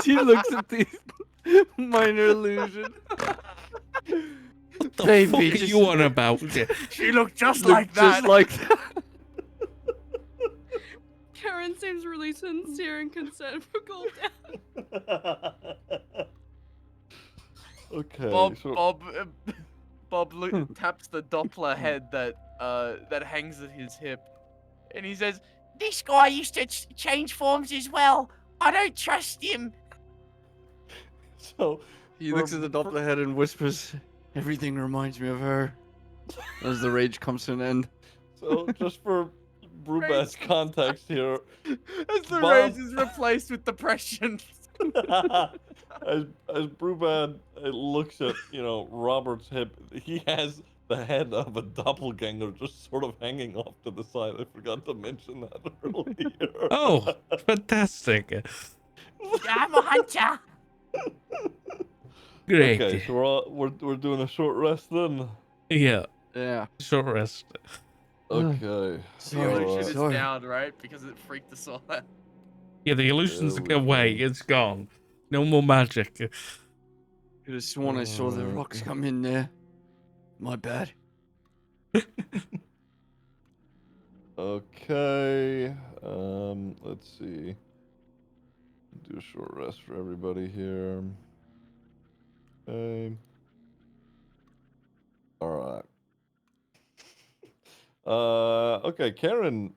She looks at the minor illusion. What the Baby, fuck are you on about? She looked just Look like that. just like that. Karen seems really sincere and concerned for Golden. Okay. Bob, so Bob taps the Doppler head that hangs at his hip, and he says, "This guy used to change forms as well. I don't trust him." so He looks at the Doppler head and whispers, "Everything reminds me of her." As the rage comes to an end. So just for Brubad's context here, As the Bob- rage is replaced with depression. as Brubad looks at Robert's hip, he has the head of a doppelganger just sort of hanging off to the side. I forgot to mention that earlier. Oh, fantastic. I'm a hunter. Great. Okay, so we're doing a short rest then. Yeah, Yeah. short rest. Okay. The illusion is Sorry. down, right? Because it freaked us all out. Yeah, the illusion's There we away. go. It's gone. No more magic. Could have sworn I saw the rocks come in there. My bad. Okay. Let's see. Do a short rest for everybody here. Okay. All right. Okay, Karen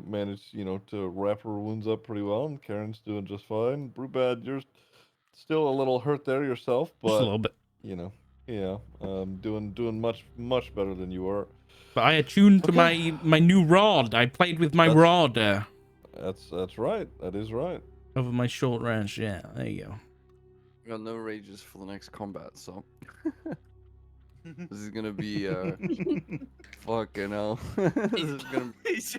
managed, to wrap her wounds up pretty well, and Karen's doing just fine. Brubad, you're still a little hurt there yourself, Just a but little bit. yeah, doing much better than you were. But I attuned to Okay. my new rod. I played with my That's- rod That's right. That is right. over my short rest. Yeah, there you go. I got no rages for the next combat, so this is gonna be fucking hell. This is gonna He's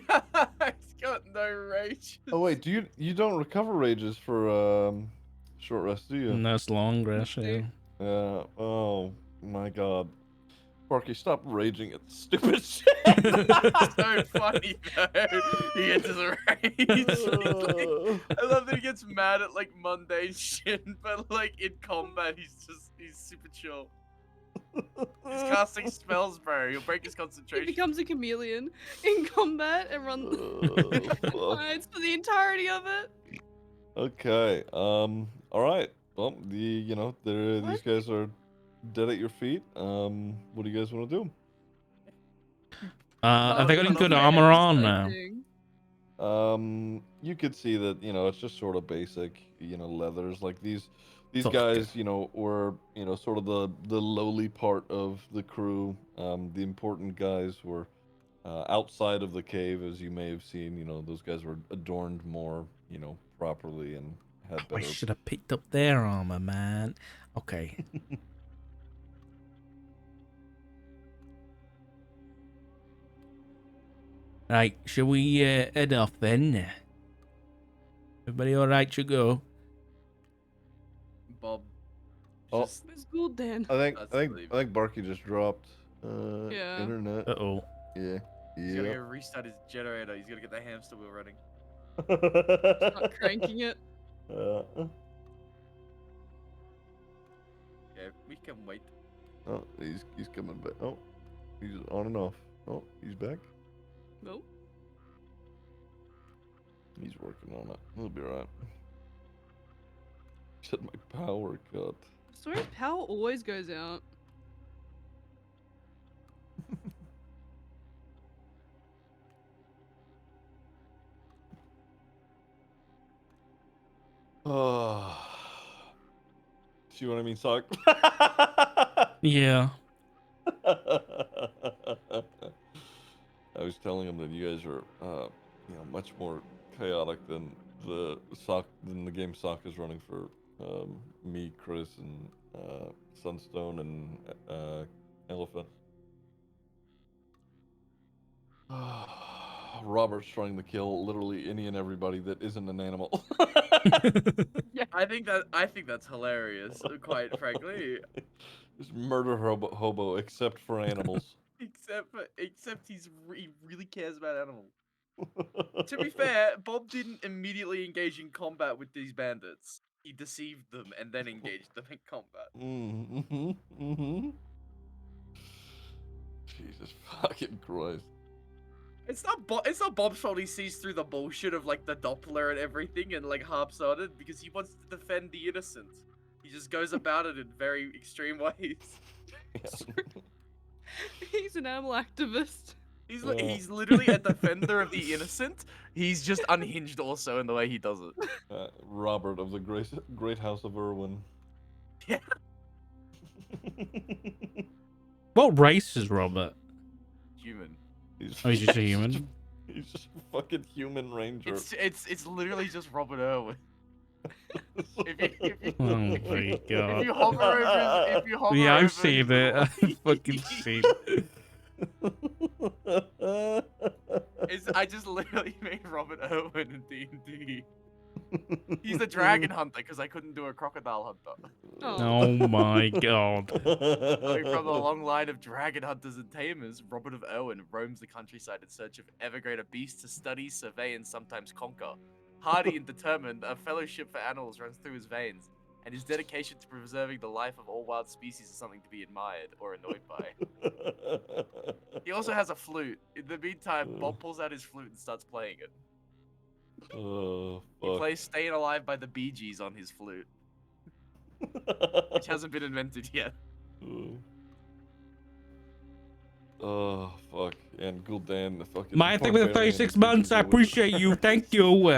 got no rage. Oh wait, you don't recover rages for short rest, do you? And that's long rest. Yeah. Yeah. Oh my God. Sparky, stop raging at stupid shit. So funny though. He gets his rage. He's like, I love that he gets mad at like mundane shit, but like in combat he's super chill. He's casting spells, bro. He'll break his He concentration. becomes a chameleon in combat and runs Fuck. hides for the entirety of it. Okay. All right. Well, these What? guys are dead at your feet. What do you guys want to do? Have they got any Oh, good okay. armor on? You could see that, it's just sort of basic, leathers. Like these Fuck. guys, were, sort of the lowly part of the crew. The important guys were outside of the cave, as you may have seen. Those guys were adorned more, properly and had Oh, I better. should have picked up their armor, man. Okay. Right, shall we head off then? Everybody all right to go? Bob. Oh. Just, Where's Golden? I That's think Barky just dropped Yeah. internet. Uh-oh. Yeah. he's gotta Yeah. go restart his generator. He's gotta get the hamster wheel running. Not cranking it. Yeah, we can wait. Oh, he's coming back. Oh, he's on and off. Oh, he's back. Nope. He's working on it. He'll be right. Said my power cut. Story's power always goes out. Oh. See what I mean, Sock? Yeah. I was telling him that you guys are, much more chaotic than the game Sock is running for me, Chris, and Sunstone, and Elephant. Robert's trying to kill literally any and everybody that isn't an animal. Yeah, I think that's hilarious. Quite frankly, Just murder hobo, except for animals. except he really cares about animals. To be fair, Bob didn't immediately engage in combat with these bandits. He deceived them and then engaged them in combat. Jesus fucking Christ. It's not Bob's fault he sees through the bullshit of like the Doppler and everything and like harps on it because he wants to defend the innocent. He just goes about it in very extreme ways. He's an animal activist. He's literally a defender of the innocent. He's just unhinged also in the way he does it. Robert of the great house of Irwin. Yeah. What race is Robert? Human. Oh, he's just a human? He's just a fucking human ranger. It's literally just Robert Irwin. if Oh my god. you hover over Yeah, over I've seen it. I've fucking seen it. I just literally made Robert Irwin in D&D. He's the dragon hunter because I couldn't do a crocodile hunter. Oh my god. Coming from the long line of dragon hunters and tamers, Robert of Irwin roams the countryside in search of ever greater beasts to study, survey, and sometimes conquer. Hardy and determined, a fellowship for animals runs through his veins, and his dedication to preserving the life of all wild species is something to be admired or annoyed by. He also has a flute. In the meantime, Bob pulls out his flute and starts playing it. Oh, He fuck. plays Staying Alive by the Bee Gees on his flute, which hasn't been invented yet. Oh, fuck. And Gul'dan, the fucking... My thing with the barbarian 36 who months, teaches I you what- appreciate you. Thank you.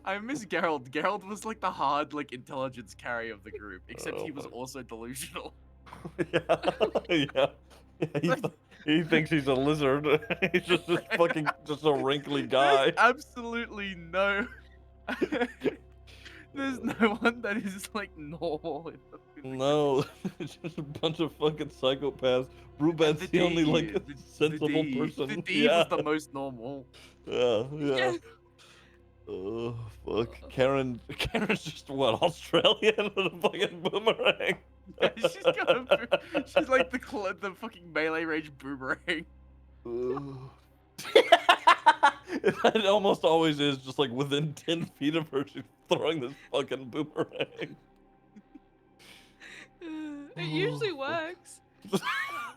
I miss Gerald. Gerald was like the hard, like, intelligence carry of the group, except Oh, he was fuck. also delusional. yeah. He thinks he's a lizard. He's just this fucking, just a wrinkly guy. There's absolutely no... There's no one that is, like, normal. No, it's just a bunch of fucking psychopaths. Ruben's the only, like, sensible person. The D was the most normal. Yeah. Oh, fuck. Karen's just, what, Australian with a fucking boomerang? Yeah, she's like the fucking melee range boomerang. It almost always is just like within 10 feet of her, she's throwing this fucking boomerang. It usually works.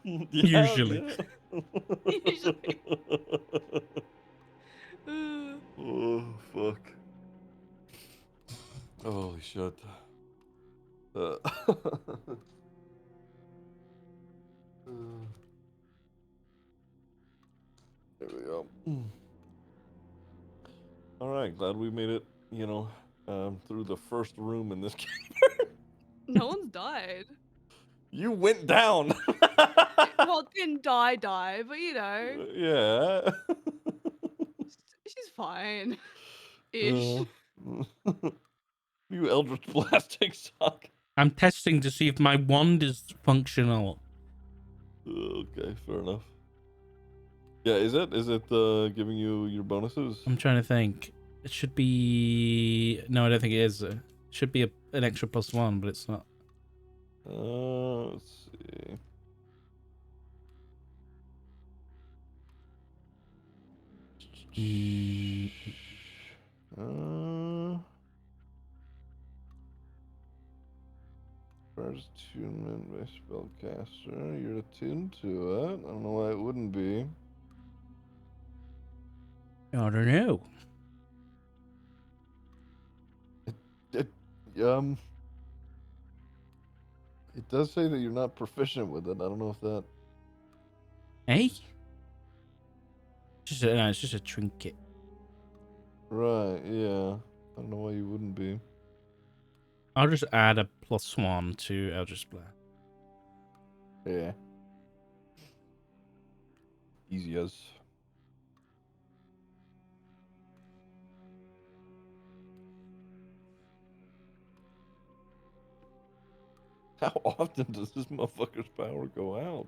Usually. Usually. Oh, fuck. Holy shit. There we go. Alright, glad we made it, through the first room in this game. No one's died. You went down! Well, didn't die, but you know, Yeah. she's fine. Ish. You Eldritch Blasting suck. I'm testing to see if my wand is functional. Okay, fair enough. Yeah, is it giving you your bonuses? I'm trying to think. It should be... No, I don't think it is. It should be an extra +1, but it's not. Let's see. First attunement by spellcaster. You're attuned to it. I don't know why it wouldn't be. I don't know. It does say that you're not proficient with it. I don't know if that. Eh? No, it's just a trinket. Right, yeah. I don't know why you wouldn't be. I'll just add a +1 to Eldritch Blast. Yeah. Easy as. How often does this motherfucker's power go out?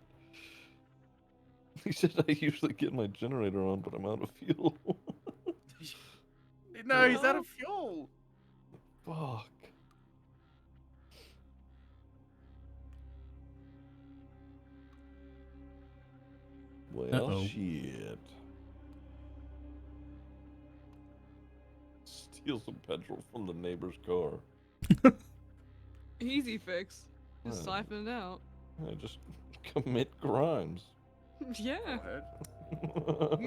He said I usually get my generator on, but I'm out of fuel. No, he's out of fuel. Fuck. Well, shit. Steal some petrol from the neighbor's car. Easy fix. Just Yeah. siphon it out. Yeah, just commit crimes. Yeah, Go ahead.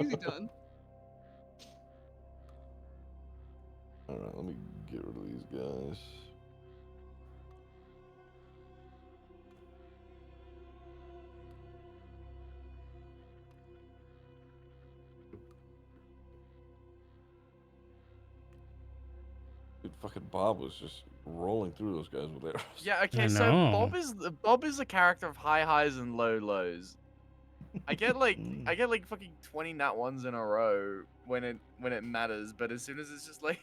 easy done. Alright, let me get rid of these guys. Dude, fucking Bob was just rolling through those guys with arrows. Yeah, I okay, so know. Bob is a character of high highs and low lows. I get like fucking 20 nat ones in a row when it matters, but as soon as it's just like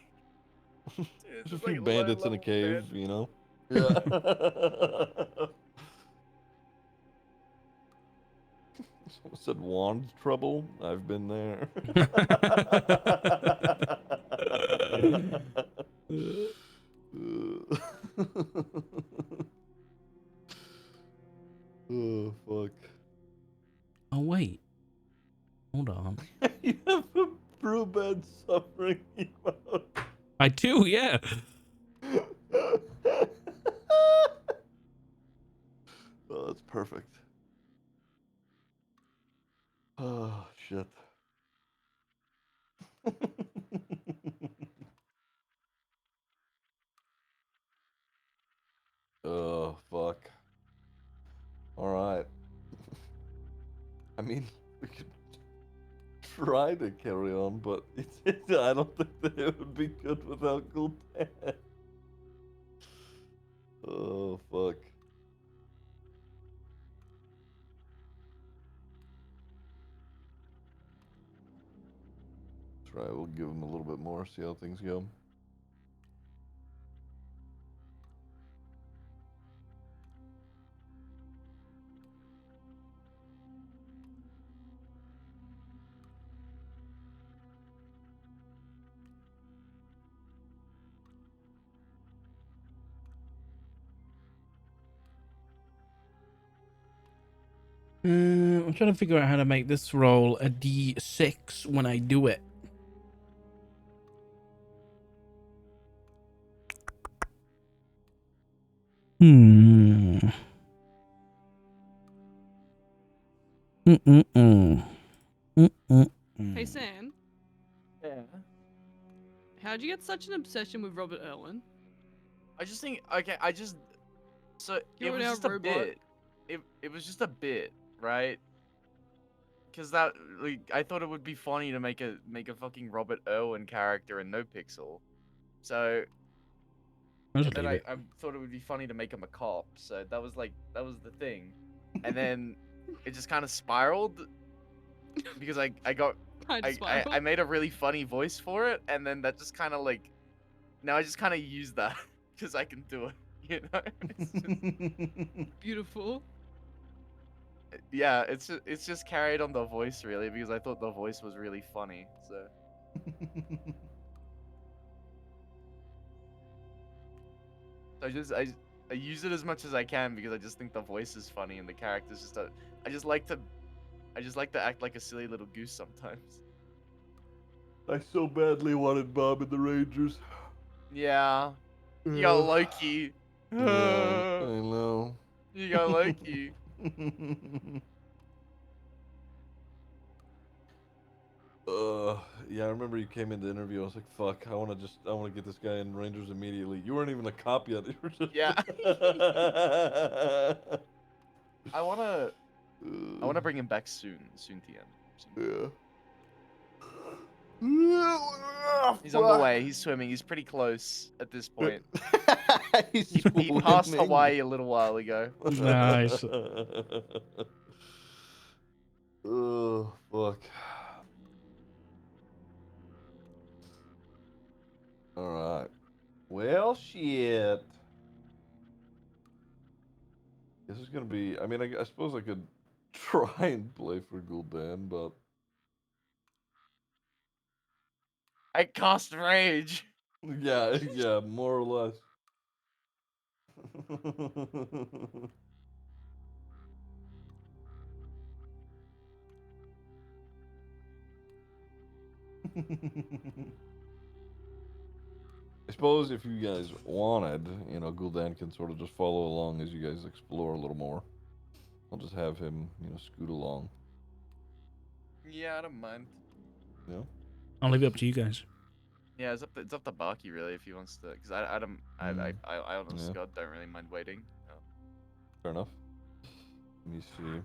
it's There's a just few like bandits in a low-level cave, bandits. you know? Yeah. Someone said wand trouble. I've been there. Oh, fuck. Oh wait, hold on. You have a brew bed suffering emote. I do, yeah. Oh, that's perfect. Oh, shit. Oh, fuck. Alright. I mean, we could try to carry on, but I don't think that it would be good without Gul'dan. Oh, fuck. That's right, we'll give him a little bit more, see how things go. I'm trying to figure out how to make this roll a D6 when I do it. Hmm. Mm-mm-mm. Mm-mm-mm. Hey Sam, Yeah. how'd you get such an obsession with Robert Irwin? I just think okay, so it You're was now just a robot. bit. It was just a bit, right? Because that like I thought it would be funny to make a fucking Robert Irwin character in No Pixel. So I'll and just then leave it. I thought it would be funny to make him a cop. So that was the thing. And then it just kind of spiraled because I got Kind of I spiral. made a really funny voice for it, and then that just kind of like now I just kind of use that because I can do it, you know. It's just, Beautiful. yeah, it's just carried on the voice really because I thought the voice was really funny. So I use it as much as I can because I just think the voice is funny and the character's just a, I just like to act like a silly little goose sometimes. I so badly wanted Bob in the Rangers. Yeah, you got Loki. Yeah, I You know. got Loki. Yeah, I remember you came in the interview. I was like, "Fuck, I want to get this guy in Rangers immediately." You weren't even a cop yet. You were just. Yeah. I wanna bring him back soon, TM. Soon. Yeah. He's on the way. He's swimming. He's pretty close at this point. He's He passed swimming. Hawaii a little while ago. Nice. Oh, fuck. Alright. Well, shit. This is gonna be. I mean, I suppose I could try and play for Gul'dan, but. I cast rage. Yeah, yeah, more or less. I suppose if you guys wanted, Gul'dan can sort of just follow along as you guys explore a little more. I'll just have him, scoot along. Yeah, I don't mind. Yeah. I'll leave it up to you guys. Yeah, it's up to Baki really if he wants to, because I don't I honest Yeah. God don't really mind waiting. Fair enough. Let me see.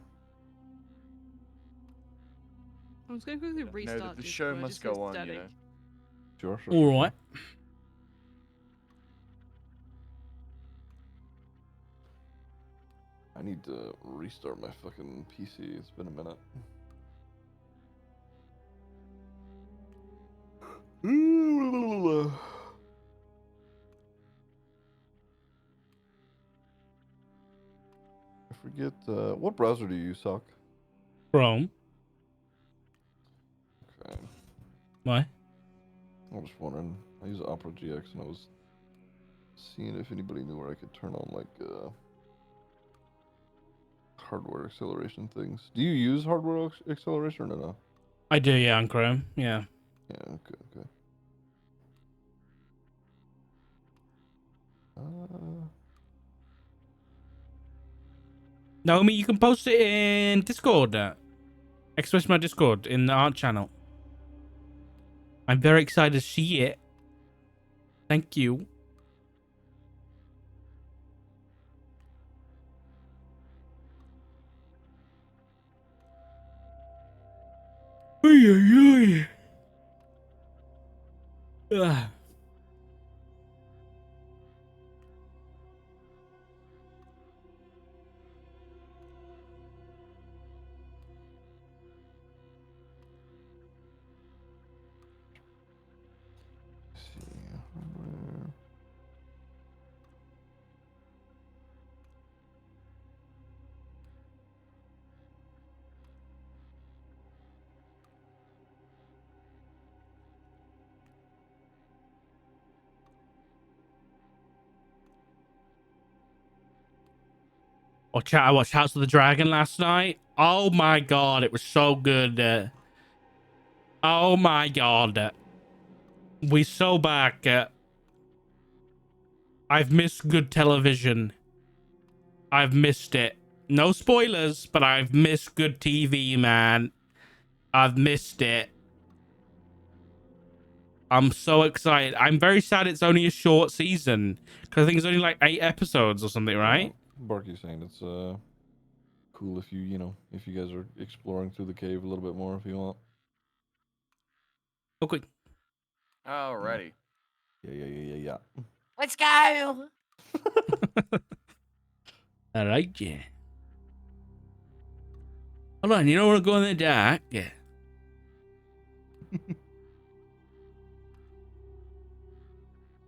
I was going to quickly No, restart the Discord, show I must just hear go on, you static. know. Sure. All right. I need to restart my fucking PC. It's been a minute. I forget, what browser do you use, Sock? Chrome. Okay. Why? I was wondering. I use Opera GX and I was seeing if anybody knew where I could turn on, like, hardware acceleration things. Do you use hardware acceleration or no? I do, yeah, on Chrome. Yeah. Yeah, okay. Naomi, you can post it in Discord. Express my Discord in the art channel. I'm very excited to see it. Thank you. Oy, oy, oy. Ugh. Let's see, hardware. I watched House of the Dragon last night. Oh my god, it was so good. Oh my god. We so back. I've missed good television. I've missed it. No spoilers, but I've missed good TV, man. I've missed it. I'm so excited. I'm very sad it's only a short season. Because I think it's only like 8 episodes or something, right? Barky's saying it's cool if if you guys are exploring through the cave a little bit more if you want. Okay. Alrighty. Yeah. Let's go. All right, yeah. Hold on, you don't want to go in the dark? Yeah.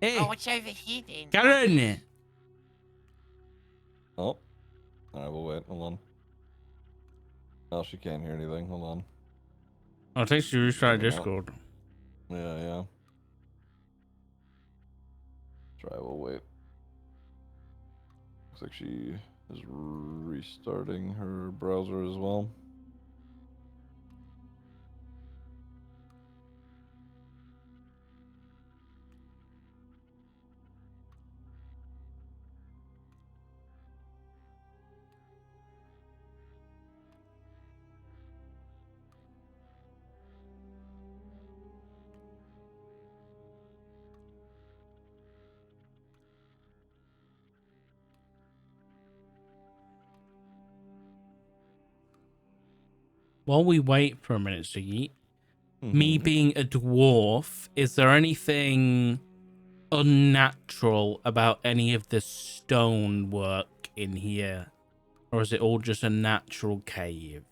Hey, Oh, what's over here then? Karen. Oh. Alright, we'll wait. Hold on. Oh, she can't hear anything. Hold on. I'll text you restart Yeah. Discord. Yeah. Try, we'll wait. Looks like she is restarting her browser as well. While we wait for a minute, Ziggy, me Mhm. being a dwarf, is there anything unnatural about any of the stonework in here? Or is it all just a natural cave?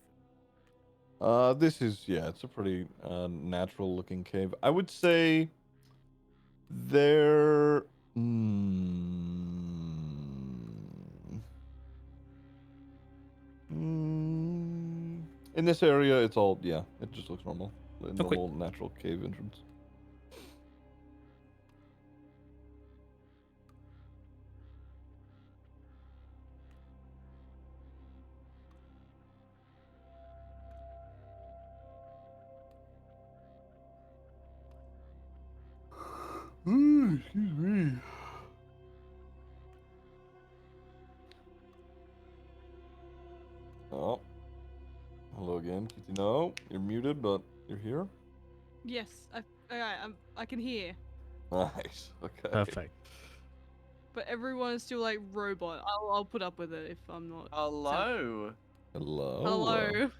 This is, it's a pretty natural looking cave. I would say there. In this area, it's all, it just looks normal. The Okay. normal natural cave entrance. Excuse me. Oh, hello again, Kitty. No, you're muted, but you're here. Yes, I can hear, Nice. Okay. Perfect. but everyone is still like robot. I'll put up with it if I'm not. Hello. Hello. Hello.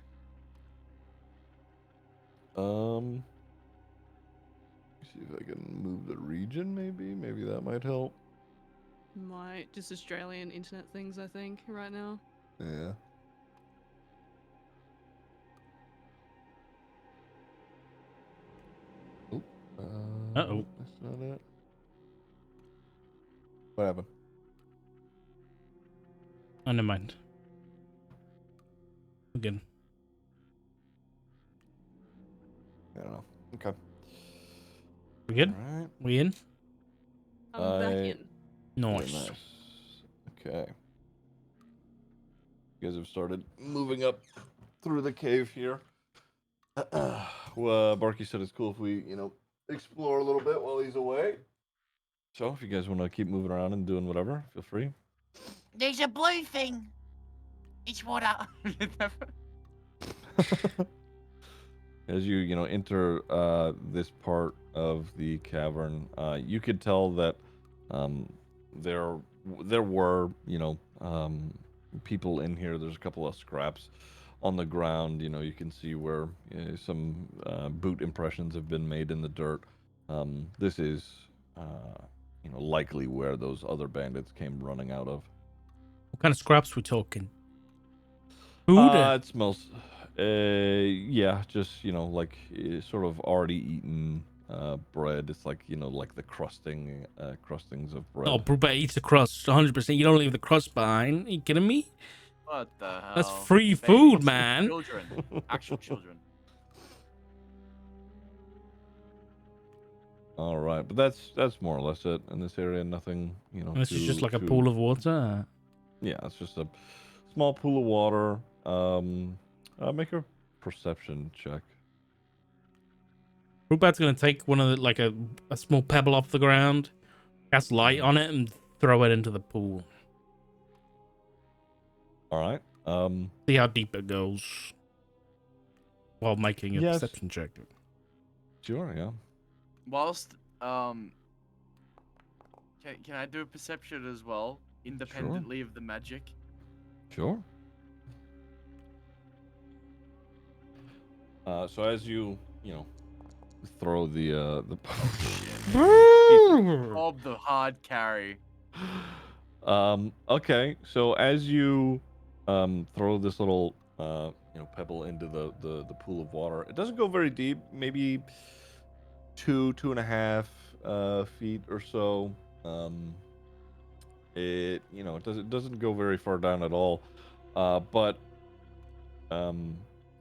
Let me see if I can move the region. Maybe that might help. My just Australian internet things, I think, right now. Yeah. Oh. Uh-oh. That's not it. What happened? Oh, never mind. Again. I don't know. Okay. We good? All right. We in? I'm back I- in. Nice. Yeah, nice. Okay. You guys have started moving up through the cave here. Well, Barky said it's cool if we, explore a little bit while he's away. So if you guys want to keep moving around and doing whatever, feel free. There's a blue thing. It's water. As you enter this part of the cavern, you could tell that there were people in here. There's a couple of scraps on the ground. You can see where some boot impressions have been made in the dirt. This is likely where those other bandits came running out of. What kind of scraps we talking? Food? It smells. Yeah, just like sort of already eaten bread. It's like like the crustings of bread. Oh, Bruba eats the crust 100%. You don't leave the crust behind. Are you kidding me? What the hell? That's free Babies, food, man. Children. Actual children. All right, but that's more or less it in this area. Nothing, This is just like a too- pool of water. Yeah, it's just a small pool of water. Make a perception check. Rubat's gonna take one of the, like a small pebble off the ground, cast light on it, and throw it into the pool. All right. See how deep it goes while making a Yes. perception check. Sure. Yeah. Whilst can I do a perception as well, independently of the magic? Sure. So as you throw the Bob the hard carry. Okay, so as you throw this little pebble into the pool of water, it doesn't go very deep, maybe 2.5 feet or so. It doesn't go very far down at all. But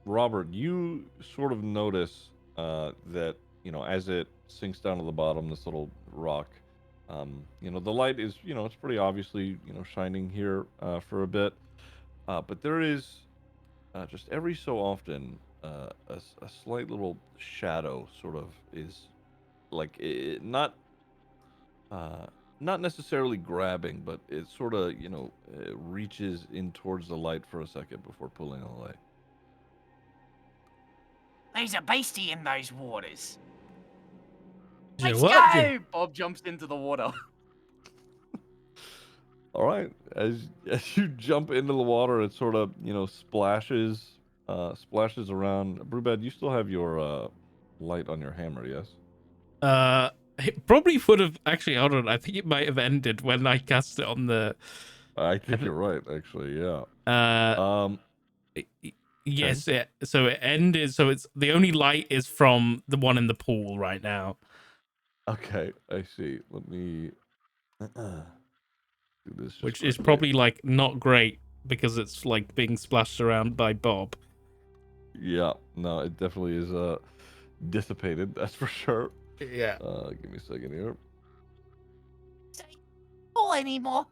Robert, you sort of notice that as it sinks down to the bottom, this little rock, the light is it's pretty obviously shining here for a bit, but there is just every so often a slight little shadow sort of is like not necessarily grabbing, but it sort of it reaches in towards the light for a second before pulling away. There's a beastie in those waters. Yeah, Let's what? go! Bob jumps into the water. All right, as you jump into the water, it sort of splashes around. Brubad, you still have your light on your hammer, yes? It probably would have actually. Hold on, I think it might have ended when I cast it on the. I think you're right, actually. Yeah. Yes. So it ended. So it's the only light is from the one in the pool right now. Okay, I see. Let me do this. Just Which for a is bit. probably like not great because it's like being splashed around by Bob. Yeah. No, it definitely is dissipated. That's for sure. Yeah. Give me a second here. Or anymore.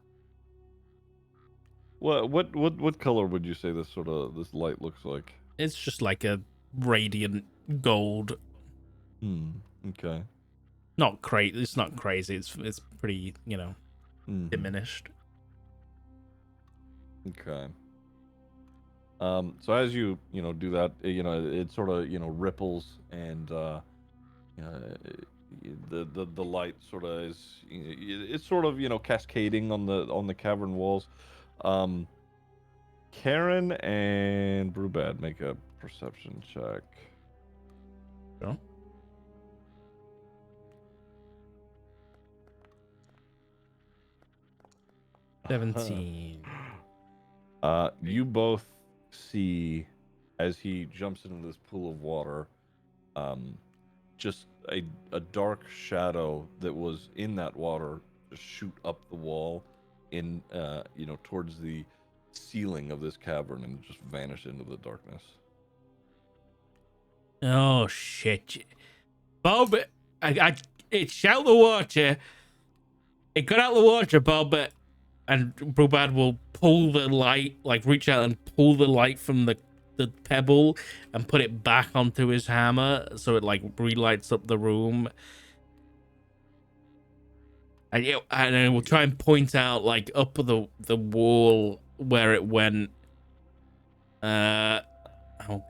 What color would you say this light looks like? It's just like a radiant gold. Okay. Not crazy. It's not crazy. It's pretty, Mhm. diminished. Okay. So as you do that, it sort of ripples, and the light sort of is it's sort of cascading on the cavern walls. Um, Karen and Brubad, make a perception check. Sure. Uh-huh. 17. You both see, as he jumps into this pool of water, just a dark shadow that was in that water just shoot up the wall in towards the ceiling of this cavern and just vanish into the darkness. Oh shit, Bob! It's out the water. It got out the water, Bob. And Brubad will pull the light, like reach out and pull the light from the pebble and put it back onto his hammer, so it like relights up the room. And then we'll try and point out like up the wall where it went. Oh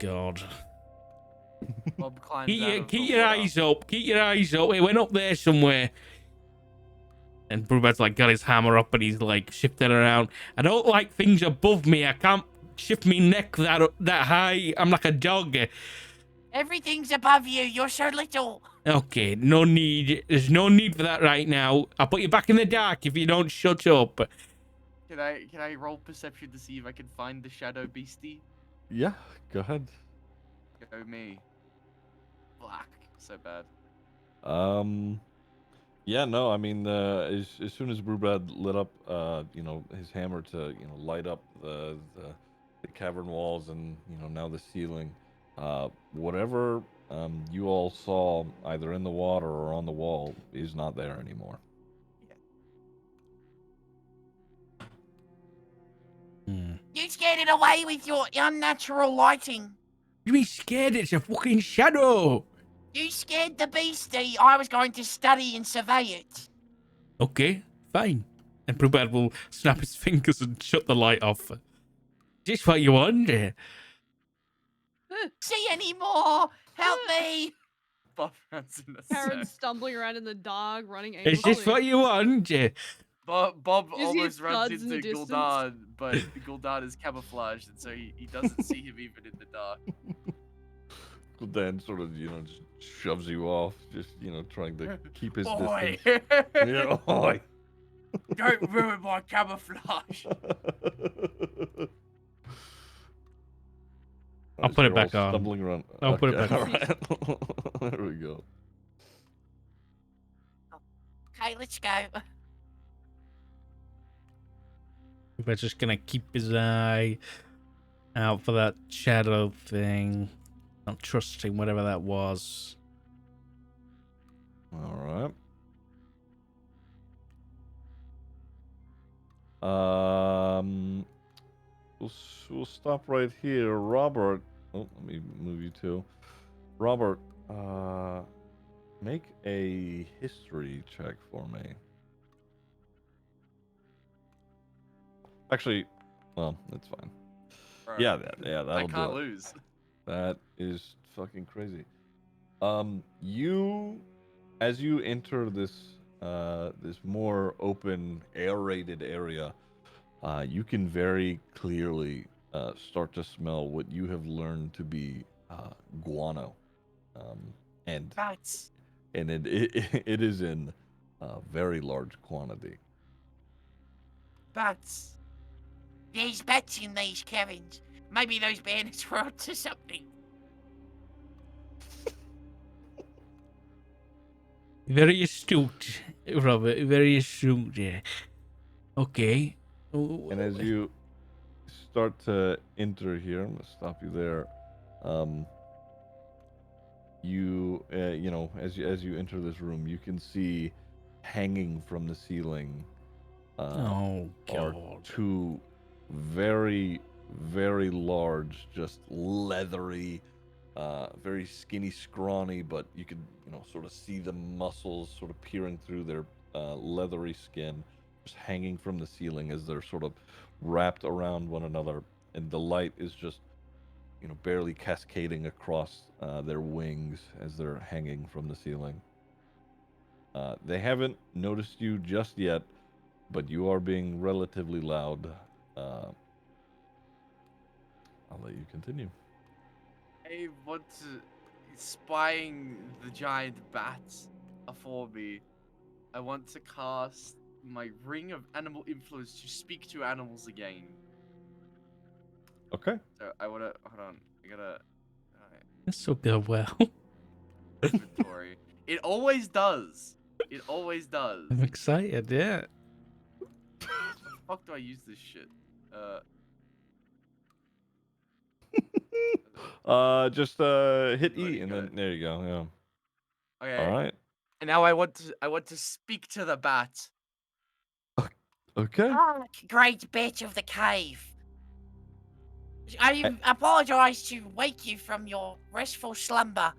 god. Bob climbs out of Keep the your water. eyes up. Keep your eyes up. It went up there somewhere. And Brubad's like got his hammer up and he's like shifting around. I don't like things above me. I can't shift me neck that high. I'm like a dog. Everything's above you. You're so little. Okay, no need. There's no need for that right now. I'll put you back in the dark if you don't shut up. Can I roll perception to see if I can find the shadow beastie? Yeah, go ahead. Go me. Black. So bad. Yeah, no, I mean, as soon as Brubad lit up, his hammer to, light up the cavern walls and, now the ceiling, whatever you all saw either in the water or on the wall is not there anymore. You scared it away with your unnatural lighting. You be scared? It's a fucking shadow. You scared the beastie. I was going to study and survey it. Okay, fine. And Brubad will snap his fingers and shut the light off. Just what you want. See any more? Help me. Bob runs in a Karen sec. stumbling around in the dog, running Is aimlessly. this what you want? Bob You see almost runs thuds in the into distance? Gul'dan, but Gul'dan is camouflaged, and so he doesn't see him even in the dark. Dan sort of, just shoves you off, just, trying to keep his Boy! distance. Yeah, oi. Don't ruin my camouflage! I'll put it You're all back on. Stumbling around. I'll put it Okay, back all on. right. There we go. Okay, let's go. We're just gonna keep his eye out for that shadow thing. Not trusting whatever that was. All right. We'll stop right here. Robert, let me move you too. Robert, make a history check for me. Actually, well, that's fine. Right. Yeah, that'll I do can't it. lose. That is fucking crazy. As you enter this more open, aerated area, you can very clearly start to smell what you have learned to be guano, and Bats. it is in very large quantity. Bats. There's bats in these caverns. Maybe those bandits were onto something. Very astute, Robert. Very astute. Yeah. Okay. And as you start to enter here, I'm gonna stop you there. As you enter this room, you can see hanging from the ceiling Oh are god. two very, very large, just leathery very skinny, scrawny, but you could, sort of see the muscles sort of peering through their leathery skin, just hanging from the ceiling as they're sort of wrapped around one another, and the light is just, barely cascading across their wings as they're hanging from the ceiling. They haven't noticed you just yet, but you are being relatively loud. Uh, I'll let you continue. I want to spying the giant bats afore me. I want to cast my ring of animal influence to speak to animals again. Okay. So I wanna hold on. I gotta This will go well. inventory. It always does. It always does. I'm excited, yeah. The fuck do I use this shit? Just hit Oh, E, you and got then it. there you go. Yeah. Okay. All right. And now I want to speak to the bat. Okay. Oh, great bitch of the cave. I apologize to wake you from your restful slumber,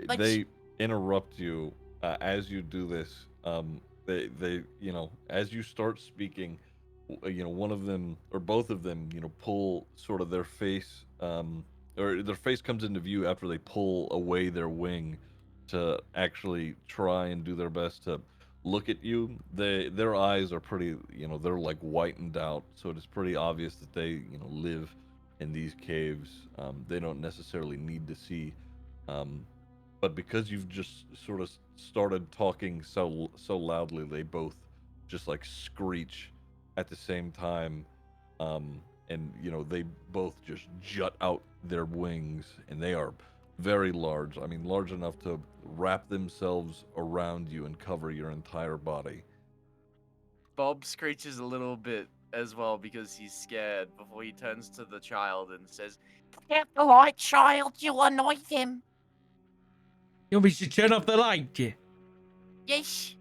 but They interrupt you as you do this. They, as you start speaking, one of them or both of them, pull sort of their face, or their face comes into view after they pull away their wing to actually try and do their best to look at you. Their eyes are pretty, they're like whitened out, so it is pretty obvious that they, live in these caves. They don't necessarily need to see. Um, but because you've just sort of started talking so loudly, they both just like screech at the same time, um, and they both just jut out their wings, and they are very large. I mean, large enough to wrap themselves around you and cover your entire body. Bob screeches a little bit as well because he's scared before he turns to the child and says, put out the light, child. You'll annoy them. You want me to turn off the light, yeah? Yes.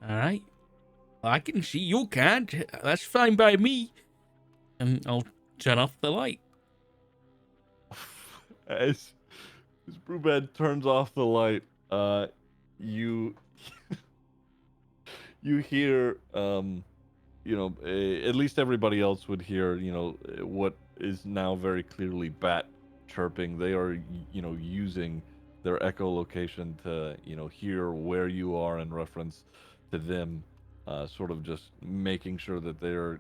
Alright. I can see, you can't. That's fine by me. And I'll turn off the light. As Brubad turns off the light, you you hear, at least everybody else would hear, what is now very clearly bat chirping. They are, using their echolocation to, hear where you are in reference to them, sort of just making sure that they're,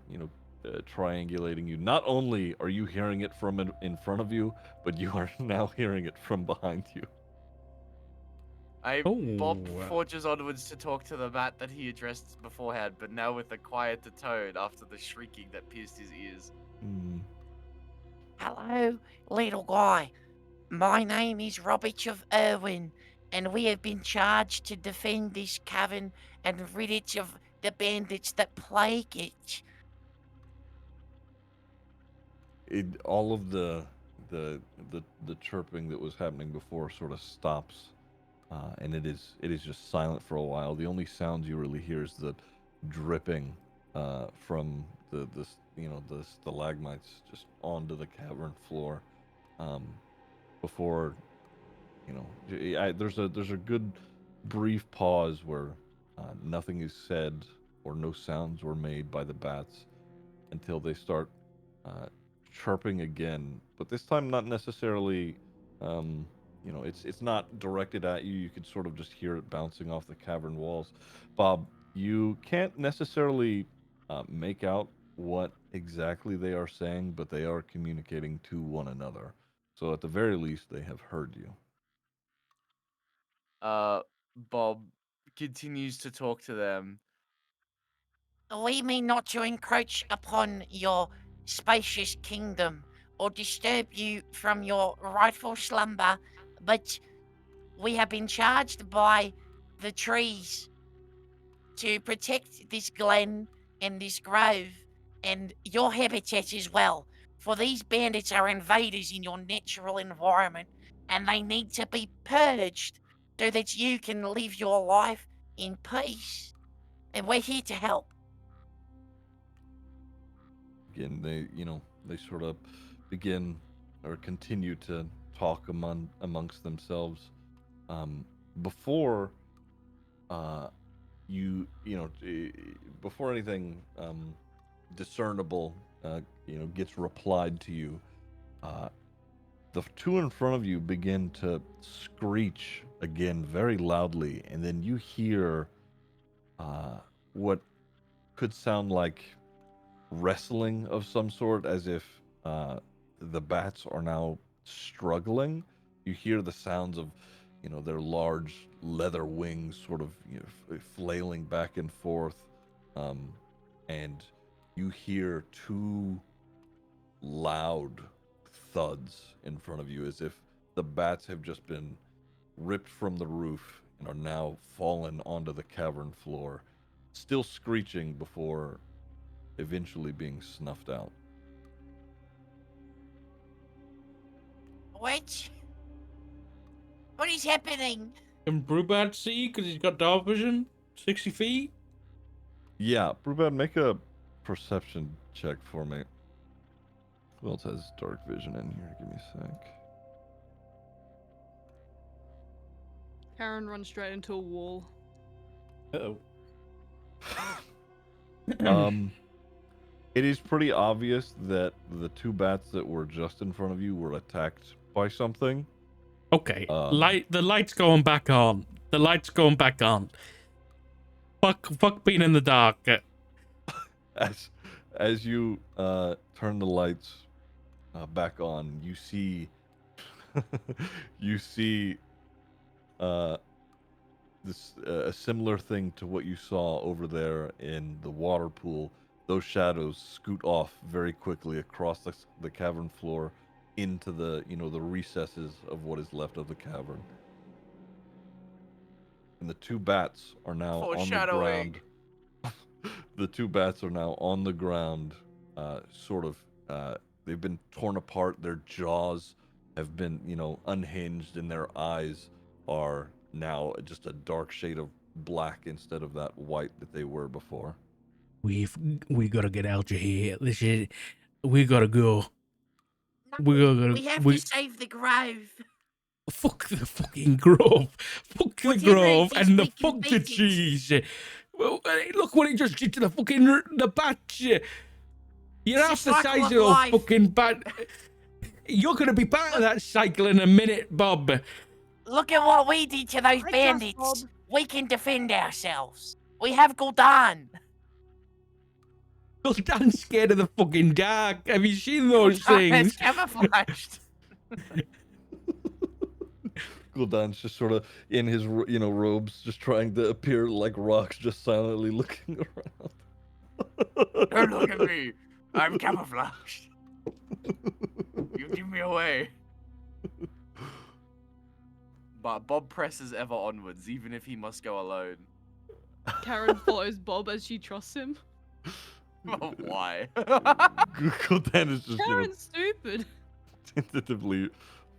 triangulating you. Not only are you hearing it from in front of you, but you are now hearing it from behind you. Bob Oh. forges onwards to talk to the bat that he addressed beforehand, but now with a quieter tone after the shrieking that pierced his ears. Mm. Hello, little guy. My name is Robert of Irwin, and we have been charged to defend this cavern and rid it of the bandits that plague it. All of the chirping that was happening before sort of stops, and it is just silent for a while. The only sounds you really hear is the dripping from the stalagmites just onto the cavern floor. Before there's a good brief pause where nothing is said or no sounds were made by the bats until they start uh, chirping again, but this time not necessarily. It's not directed at you. You could sort of just hear it bouncing off the cavern walls. Bob, you can't necessarily make out what exactly they are saying, but they are communicating to one another. So at the very least, they have heard you. Bob continues to talk to them. We mean not to encroach upon your spacious kingdom or disturb you from your rightful slumber, but we have been charged by the trees to protect this glen and this grove and your habitat as well. For these bandits are invaders in your natural environment and they need to be purged so that you can live your life in peace. And we're here to help. Again, they sort of begin or continue to talk amongst themselves. Before before anything discernible gets replied to you, the two in front of you begin to screech again very loudly, and then you hear what could sound like wrestling of some sort, as if the bats are now struggling. You hear the sounds of, their large leather wings sort of flailing back and forth, and you hear two loud thuds in front of you, as if the bats have just been ripped from the roof and are now fallen onto the cavern floor, still screeching before eventually being snuffed out. What? What is happening? Can Brubad see because he's got dark vision? 60 feet? Yeah, Brubad, make a perception check for me. Who else has dark vision in here? Give me a sec. Karen runs straight into a wall. Uh-oh. It is pretty obvious that the two bats that were just in front of you were attacked by something. Okay, the light's going back on. The light's going back on. Fuck being in the dark. As you turn the lights back on, you see this a similar thing to what you saw over there in the water pool. Those shadows scoot off very quickly across the cavern floor into the the recesses of what is left of the cavern. And the two bats are now on the ground. The two bats are now on the ground, they've been torn apart. Their jaws have been, unhinged, and their eyes are now just a dark shade of black instead of that white that they were before. We gotta get out of here. We gotta go. We have to save the grove. Fuck the fucking grove. Fuck the grove and the we can fuck beat the it. cheese. Well, look what he just did to the batch. You're half the cycle size of of those life. fucking bat. You're gonna be part of that cycle in a minute, Bob. Look at what we did to those bandits. We can defend ourselves. We have Gul'dan. Dan's scared of the fucking dark. Have you seen those things? It's camouflaged. Gul'dan's just sort of in his, robes, just trying to appear like rocks, just silently looking around. Don't look at me. I'm camouflaged. You give me away. But Bob presses ever onwards, even if he must go alone. Karen follows Bob as she trusts him. Oh, why? Gul'dan is just, Karen's stupid. tentatively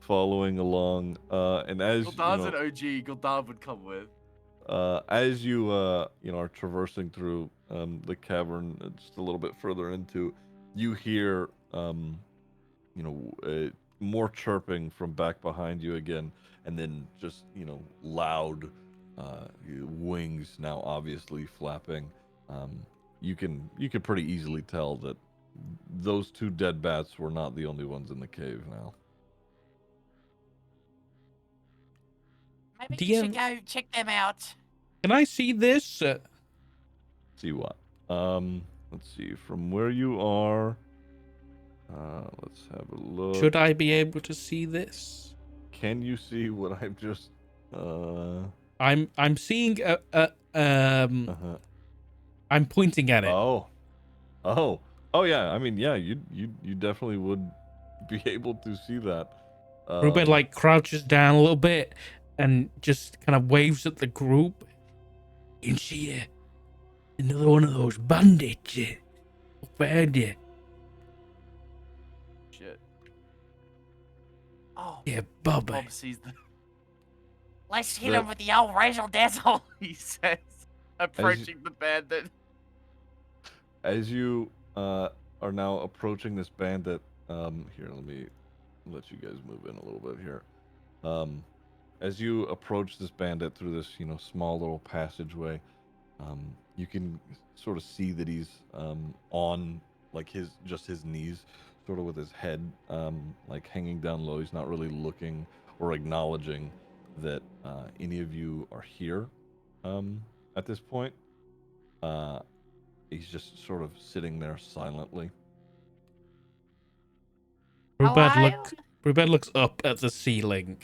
following along, and as Gul'dan's an OG. Gul'dan would come with. as you are traversing through the cavern, just a little bit further into, you hear more chirping from back behind you again, and then just loud wings now obviously flapping. You could pretty easily tell that those two dead bats were not the only ones in the cave now. Maybe you should go check them out. Can I see this? See what? Let's see. From where you are, let's have a look. Should I be able to see this? Can you see what I've just? I'm seeing I'm pointing at it. Oh yeah. I mean, yeah. You definitely would be able to see that. Ruben like crouches down a little bit and just kind of waves at the group. You can see another one of those bandits up ahead there. Shit. Oh, Yeah, Bob. Bob sees the. let's hit him with the old razzle dazzle. He says, approaching the bandit. As you are now approaching this bandit, here, let let you guys move in a little bit here. As you approach this bandit through this, small little passageway, you can sort of see that he's on like his knees, sort of with his head like hanging down low. He's not really looking or acknowledging that any of you are here at this point. He's just sort of sitting there silently. Hello? Rubed looks up at the ceiling.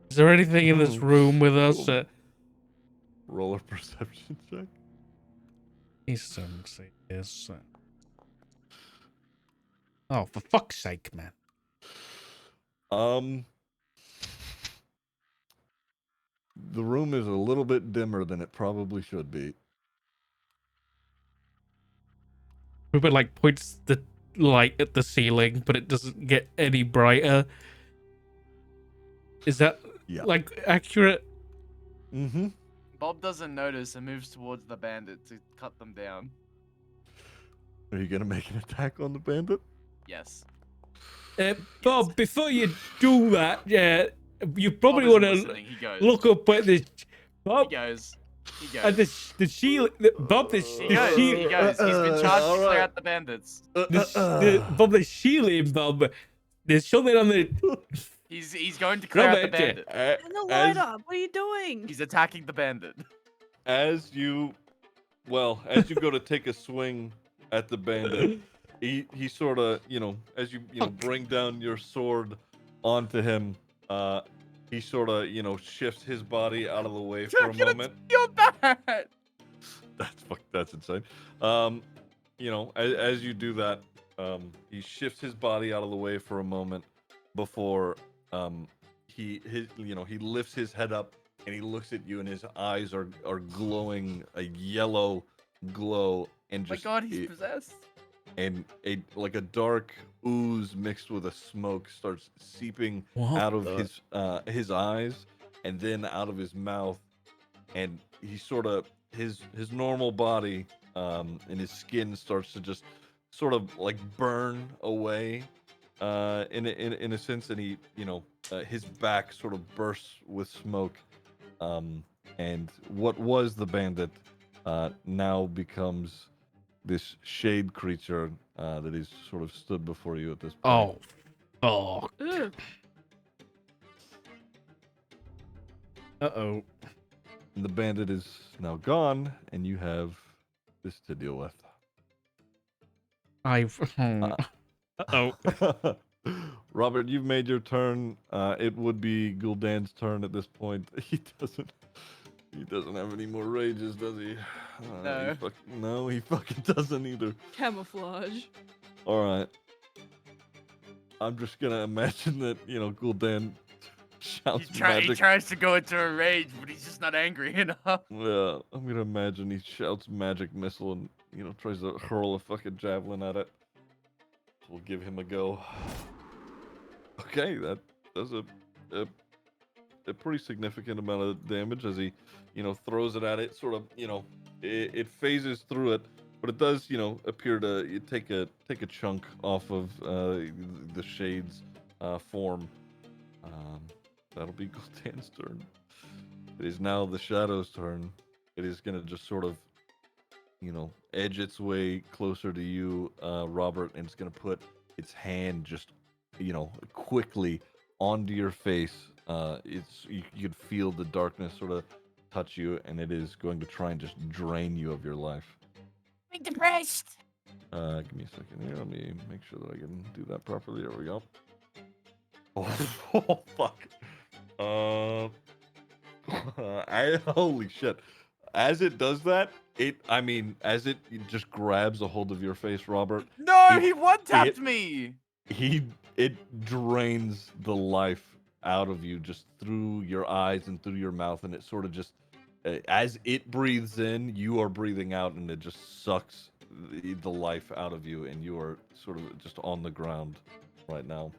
Is there anything in this room with us? Roll a perception check. Yes. Oh, for fuck's sake, man. The room is a little bit dimmer than it probably should be. Rubed like points the light at the ceiling, but it doesn't get any brighter. Is that like accurate? Mm-hmm. Bob doesn't notice and moves towards the bandit to cut them down. Are you gonna make an attack on the bandit? Yes. Bob, before you do that, you probably Bob want isn't to listening, he goes. look up at the Bob. He goes. The shield. Bob, the He goes. He shield. goes. He's been charged to clear out the bandits. Bob, the shielding, Bob. There's something on the. He's going to clear out the bandit. Turn the light up. What are you doing? He's attacking the bandit. As you go to take a swing at the bandit, he sort of, as you bring down your sword onto him, he sort of, shifts his body out of the way for a moment. You're bad. That's insane. As you do that, he shifts his body out of the way for a moment before he lifts his head up and he looks at you and his eyes are glowing a yellow glow and just My God, he's possessed. And a dark ooze mixed with a smoke starts seeping out of his eyes and then out of his mouth, and he sort of his normal body and his skin starts to just sort of like burn away in a sense, and he his back sort of bursts with smoke, and what was the bandit now becomes this shade creature that he's sort of stood before you at this point. Oh. Ugh. Uh-oh. And the bandit is now gone, and you have this to deal with. Uh-oh. Robert, you've made your turn. It would be Gul'dan's turn at this point. He doesn't have any more rages, does he? No. He fucking doesn't either. Camouflage. All right. I'm just gonna imagine that Gul'dan shouts He magic. tries to go into a rage, but he's just not angry enough. Yeah, I'm gonna imagine he shouts magic missile and tries to hurl a fucking javelin at it. We'll give him a go. Okay, that does a pretty significant amount of damage as he throws it at it. Sort of it phases through it, but it does appear to take a chunk off of the shade's form. That'll be Gul'dan's turn. It is now the shadow's turn. It is gonna just sort of edge its way closer to you, Robert, and it's gonna put its hand just quickly onto your face. You could feel the darkness sort of touch you, and it is going to try and just drain you of your life. I'm depressed. Give me a second here. Let me make sure that I can do that properly. There we go. Oh fuck. Holy shit. As it does that, as it just grabs a hold of your face, Robert. No, he one-tapped me. It drains the life out of you just through your eyes and through your mouth, and it sort of just as it breathes in, you are breathing out, and it just sucks the life out of you, and you are sort of just on the ground right now.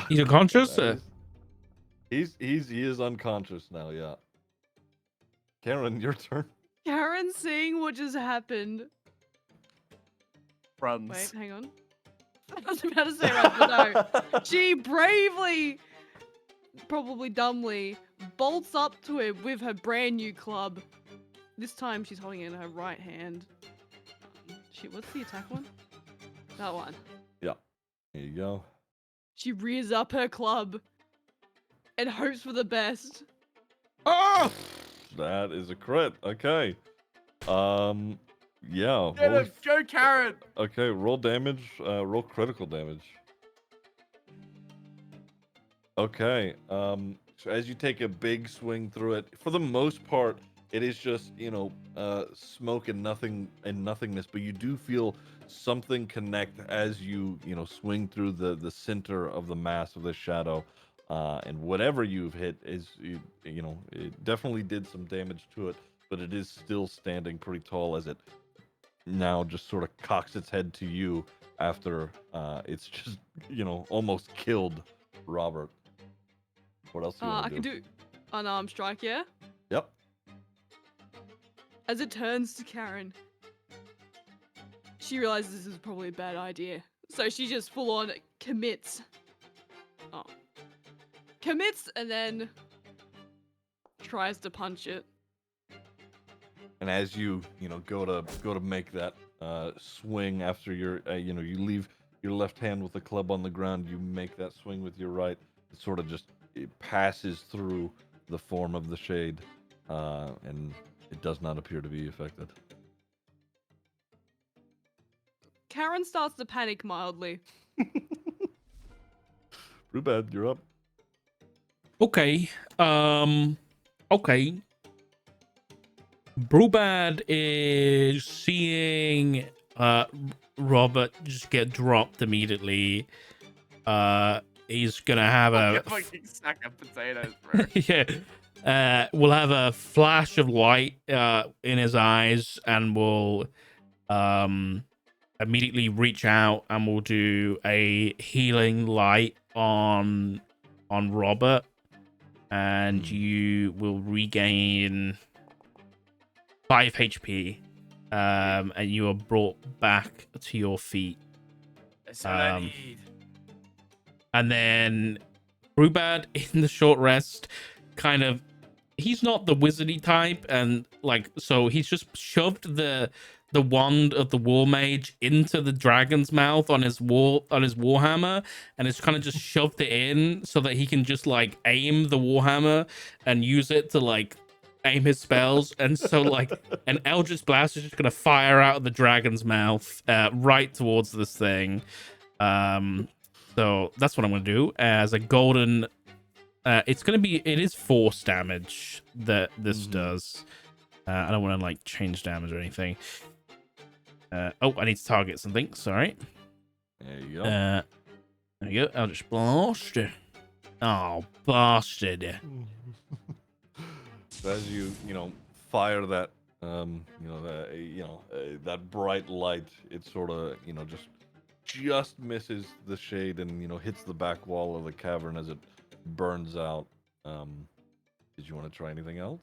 He's unconscious? He is unconscious now, yeah. Karen, your turn. Karen seeing what just happened. Runs. Wait, hang on. I was about to say right, but no. She bravely, probably dumbly, bolts up to him with her brand new club. This time she's holding it in her right hand. Shit, what's the attack one? That one. Yeah. There you go. She rears up her club and hopes for the best. Oh! That is a crit. Okay. Yeah. Get roll- him! Go, Karen! Okay, roll damage. Roll critical damage. Okay. So as you take a big swing through it, for the most part, it is just smoke and nothingness. But you do feel something connect as you swing through the center of the mass of the shadow, and whatever you've hit is it definitely did some damage to it, but it is still standing pretty tall as it now just sort of cocks its head to you after it's just almost killed Robert. What else do you want I to can do unarmed strike, yeah? Yep. As it turns to Karen, she realizes this is probably a bad idea. So she just full on commits. Oh. Commits and then tries to punch it. And as you go to make that swing after you leave your left hand with the club on the ground, you make that swing with your right. It sort of just passes through the form of the shade, and it does not appear to be affected. Karen starts to panic mildly. Rubad, you're up. Okay. Okay. Brubad is seeing Robert just get dropped immediately. He's gonna have a fucking sack of potatoes, bro. yeah. We'll have a flash of light in his eyes, and we'll immediately reach out and we'll do a healing light on Robert, and you will regain 5 HP, and you are brought back to your feet. That's what I need. And then Brubad in the short rest, he's not the wizardy type, and so he's just shoved the wand of the war mage into the dragon's mouth on his warhammer, and it's kind of just shoved it in so that he can just aim the warhammer and use it to aim his spells. And so an eldritch blast is just gonna fire out of the dragon's mouth right towards this thing. So that's what I'm gonna do as a golden. It is force damage that this does. I don't want to change damage or anything. I need to target something. Sorry. There you go. There you go. Eldritch blast. Oh, bastard. As you fire that that bright light, it sort of just misses the shade and hits the back wall of the cavern as it burns out. Did you want to try anything else?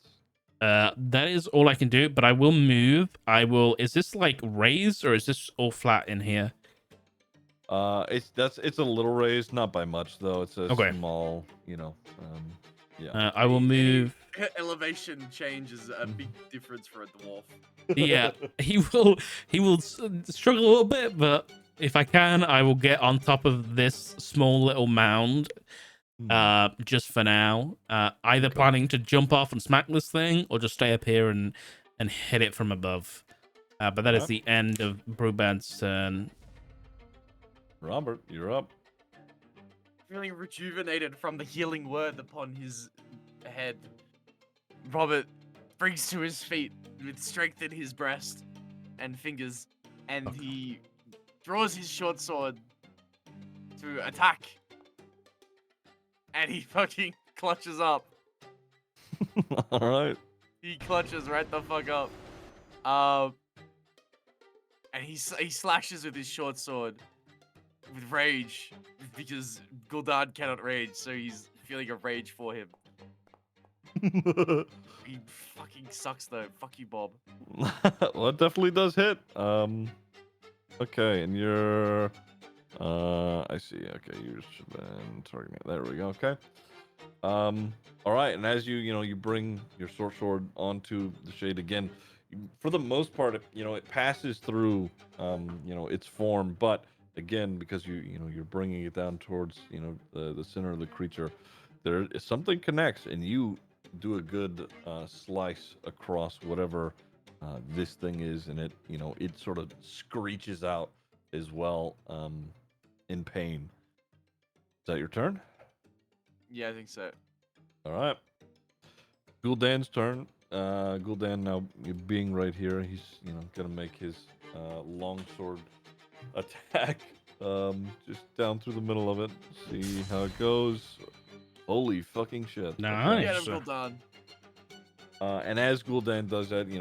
That is all I can do, but I will move. Is this raised or is this all flat in here? It's a little raised, not by much though. It's a Okay. small, yeah. I will move. Elevation change is a big difference for a dwarf. Yeah, he will struggle a little bit, but if I can, I will get on top of this small little mound. Just for now. Either planning to jump off and smack this thing, or just stay up here and hit it from above. But that is the end of Brubad's turn. Robert, you're up. Feeling rejuvenated from the healing word upon his head, Robert brings to his feet with strength in his breast and fingers, and he draws his short sword to attack. And he fucking clutches up. All right. He clutches right the fuck up. And he slashes with his short sword with rage, because Gul'dan cannot rage, so he's feeling a rage for him. He fucking sucks though. Fuck you, Bob. Well, it definitely does hit. Okay, and you're I see. Okay, you should then target it. There we go. Okay. All right, and as you bring your short sword onto the shade again, for the most part, it passes through, its form, but again, because you're bringing it down towards, the center of the creature, there is something connects, and you do a good slice across whatever this thing is, and it sort of screeches out as well, in pain. Is that your turn? Yeah, I think so. All right. Gul'dan's turn. Gul'dan now being right here, he's gonna make his longsword attack. Just down through the middle of it. See how it goes. Holy fucking shit! Okay. Nice. Get him, Gul'dan. And as Gul'dan does that, he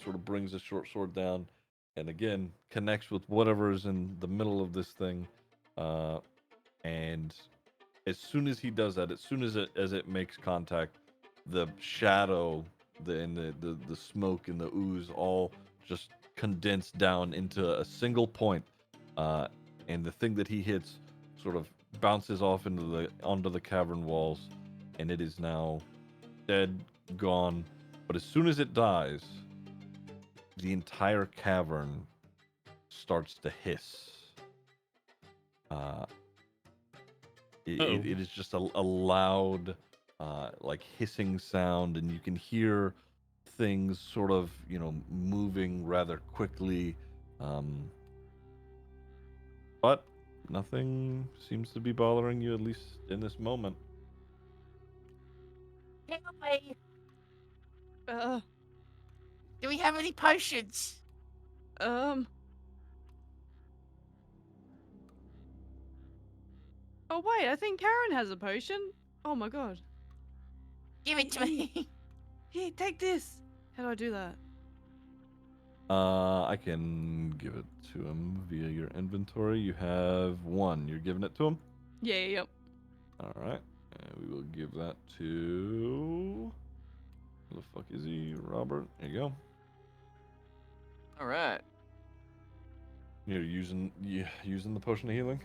sort of brings the short sword down, and again connects with whatever is in the middle of this thing. And as soon as he does that, as soon as it makes contact, the shadow, the smoke and the ooze all just condense down into a single point, and the thing that he hits sort of bounces off onto the cavern walls, and it is now dead, gone. But as soon as it dies, the entire cavern starts to hiss. It is just a loud, like hissing sound, and you can hear things sort of, moving rather quickly. But nothing seems to be bothering you, at least in this moment. Help me. Uh, Do we have any potions? um. Oh wait, I think Karen has a potion. Oh my god. Give it to me. Here, take this. How do I do that? I can give it to him via your inventory. You have one. You're giving it to him? Yeah, yep. All right. And we will give that to... Where the fuck is he? Robert. There you go. All right. You're using the potion of healing?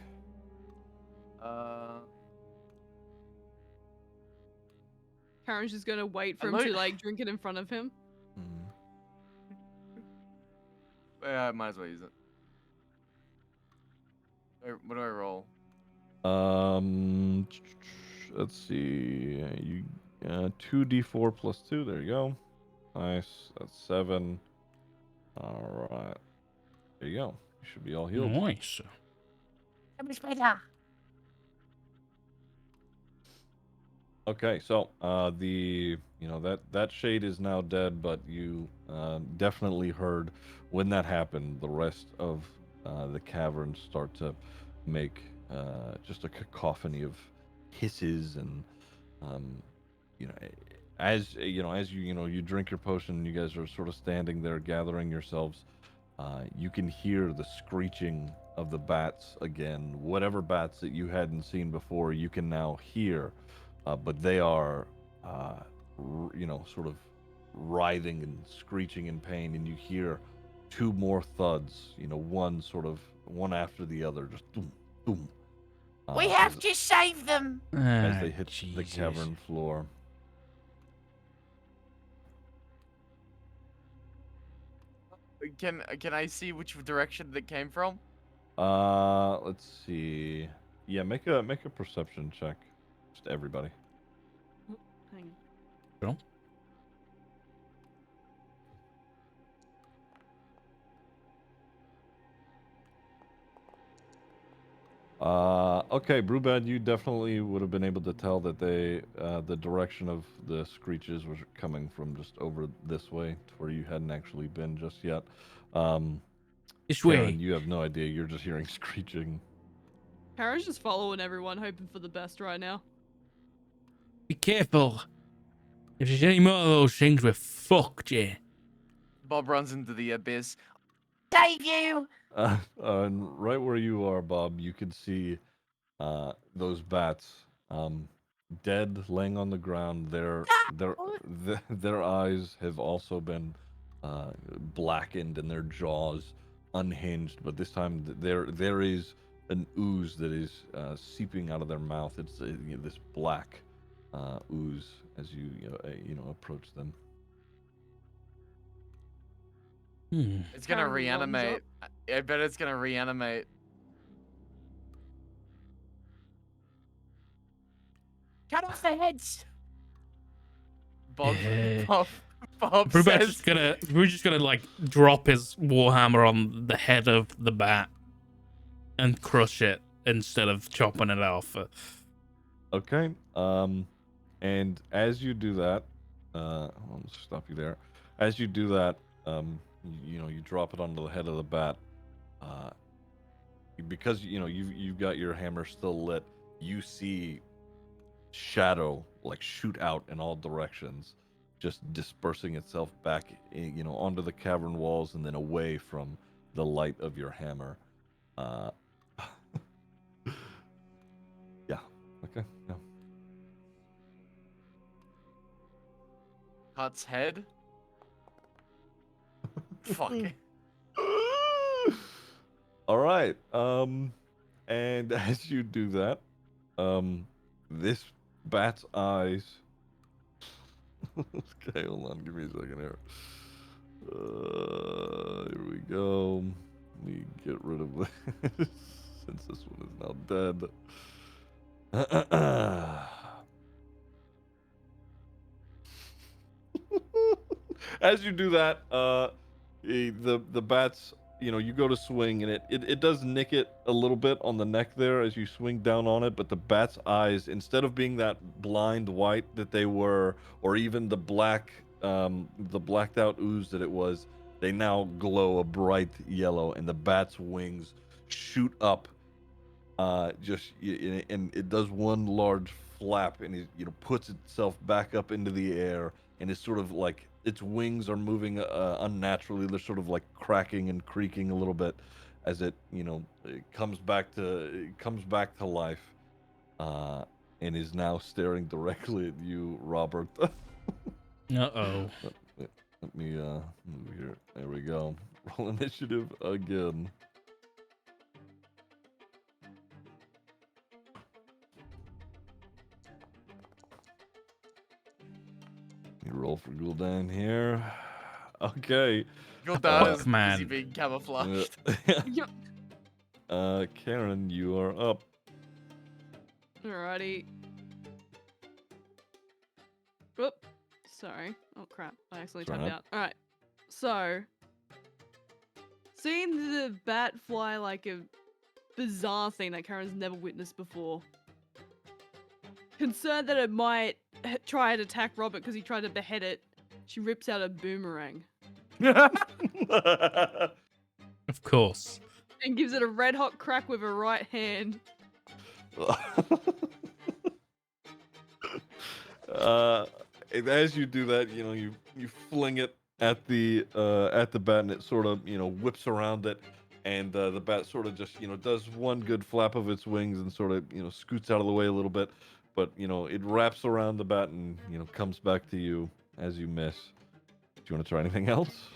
Karen's just gonna wait for I him to might- like drink it in front of him. I might as well use it. What do I roll? Let's see. You 2d4 plus 2. There you go. Nice. That's 7. All right. There you go. You should be all healed. Nice. How much better? Okay, so that shade is now dead, but you definitely heard when that happened. The rest of the cavern start to make just a cacophony of hisses, and as you drink your potion, and you guys are sort of standing there gathering yourselves. You can hear the screeching of the bats again. Whatever bats that you hadn't seen before, you can now hear. But they are, sort of writhing and screeching in pain, and you hear two more thuds. One after the other, just boom, boom. We have to save them. As they hit the Jesus. cavern floor. Can I see which direction that came from? Let's see. Yeah, make a perception check. Just everybody. Hang Sure. Okay, Brewbad, you definitely would have been able to tell that the direction of the screeches was coming from just over this way, to where you hadn't actually been just yet. This Karen, way. you have no idea. You're just hearing screeching. Karen's just following everyone, hoping for the best right now. Be careful. If there's any more of those things, we're fucked, yeah. Bob runs into the abyss. Save you. And right where you are, Bob, you can see those bats, dead, laying on the ground. Their eyes have also been blackened, and their jaws unhinged. But this time, there is an ooze that is seeping out of their mouth. It's this black ooze as you approach them. It's gonna Karen runs reanimate. I bet it's gonna reanimate. Cut off their heads. Bob, Eh. Bob, Bob Ruben's says. just gonna like drop his warhammer on the head of the bat and crush it instead of chopping it off. Okay. And as you do that, I'll stop you there. As you do that, you drop it onto the head of the bat. Because you've got your hammer still lit. You see shadow like shoot out in all directions, just dispersing itself back, onto the cavern walls and then away from the light of your hammer. Yeah. Okay. Yeah. Hut's head. Fuck. All right. And as you do that, this bat's eyes. Okay, hold on. Give me a second here. Here we go. Let me get rid of this since this one is now dead. As you do that, the bats, you go to swing and it does nick it a little bit on the neck there as you swing down on it, but the bat's eyes, instead of being that blind white that they were, or even the blacked out ooze that it was, they now glow a bright yellow, and the bat's wings shoot up, and it does one large flap, and it puts itself back up into the air, and it's sort of like its wings are moving unnaturally. They're sort of like cracking and creaking a little bit as it comes back to life, and is now staring directly at you, Robert. Uh-oh. Let me move here. There we go. Roll initiative again. You roll for Gul'dan here. Okay. Gul'dan is busy man. being camouflaged. Yep. Karen, you are up. Alrighty. Whoop. Sorry. Oh crap. I accidentally It's tapped alright. out. Alright. So, seeing the bat fly like a bizarre thing that Karen's never witnessed before. Concerned that it might try and attack Robert because he tried to behead it, she rips out a boomerang Of course. and gives it a red hot crack with her right hand. As you do that, you fling it at the bat, and it sort of whips around it, and the bat sort of just does one good flap of its wings and sort of scoots out of the way a little bit, but it wraps around the bat and comes back to you as you miss. Do you want to try anything else?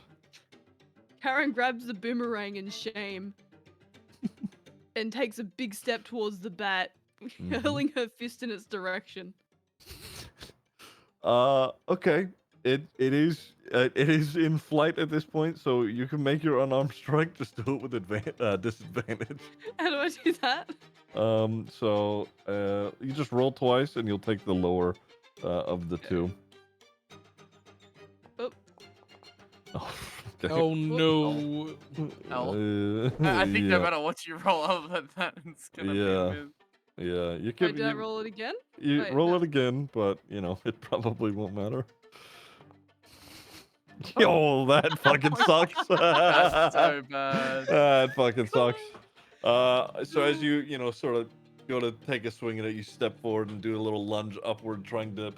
Karen grabs the boomerang in shame and takes a big step towards the bat, hurling her fist in its direction. Okay. It is in flight at this point, so you can make your unarmed strike. Just do it with disadvantage. How do I do that? So you just roll twice, and you'll take the lower of the two. Oh. Oh, okay. Oh no. I think yeah. no matter what you roll other than that, it's gonna be a miss. Yeah, you Wait, can. did I roll it again? You Wait, roll no. it again, but it probably won't matter. Yo, that fucking sucks. That's so bad. That fucking sucks. So as you sort of go to take a swing at it, you step forward and do a little lunge upward, trying to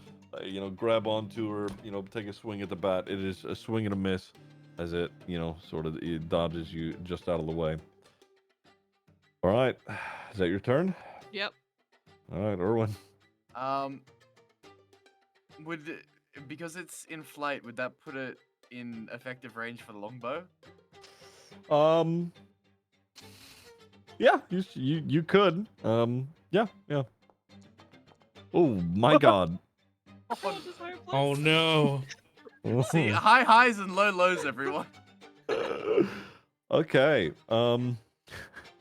grab onto or take a swing at the bat. It is a swing and a miss, as it it dodges you just out of the way. All right, is that your turn? Yep. All right, Erwin. Because it's in flight, would that put it in effective range for the longbow? Yeah, you could. Yeah. Oh my God. Oh, just hopeless. Oh no. See, high highs and low lows, everyone. Okay.